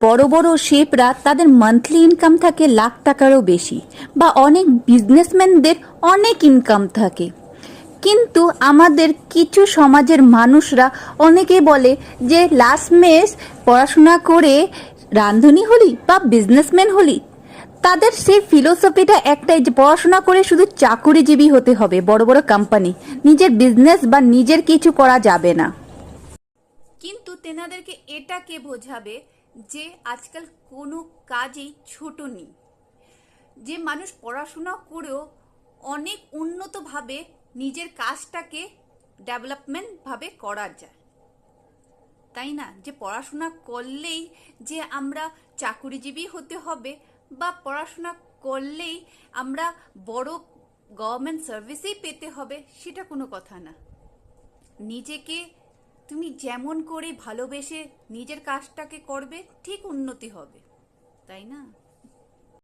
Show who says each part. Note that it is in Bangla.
Speaker 1: বড় বড় শেফরা তাদের মান্থলি ইনকাম থাকে লাখ টাকারও বেশি, বা অনেক বিজনেসম্যানদের অনেক ইনকাম থাকে। কিন্তু আমাদের কিছু সমাজের মানুষরা অনেকে বলে যে লাস্ট মেস পড়াশোনা করে রাঁধুনি হলি বা বিজনেসম্যান হলি। তাদের সেই ফিলোসফিটা একটাই যে পড়াশোনা করে শুধু চাকুরিজীবী হতে হবে, বড় বড় কোম্পানি, নিজের বিজনেস বা নিজের কিছু করা যাবে না। কিন্তু তেনাদেরকে এটা কে বোঝাবে যে আজকাল কোনো কাজই ছোট নেই, যে মানুষ পড়াশোনা করেও অনেক উন্নতভাবে নিজের কাজটাকে ডেভেলপমেন্ট ভাবে করা যায়, তাই না? যে পড়াশোনা করলেই যে আমরা চাকুরিজীবী হতে হবে বা পড়াশোনা করলেই আমরা বড় গভর্নমেন্ট সার্ভিসেই পেতে হবে, সেটা কোনো কথা না। নিজেকে তুমি যেমন করে ভালোবেসে নিজের কাজটাকে করবে, ঠিক উন্নতি হবে, তাই না?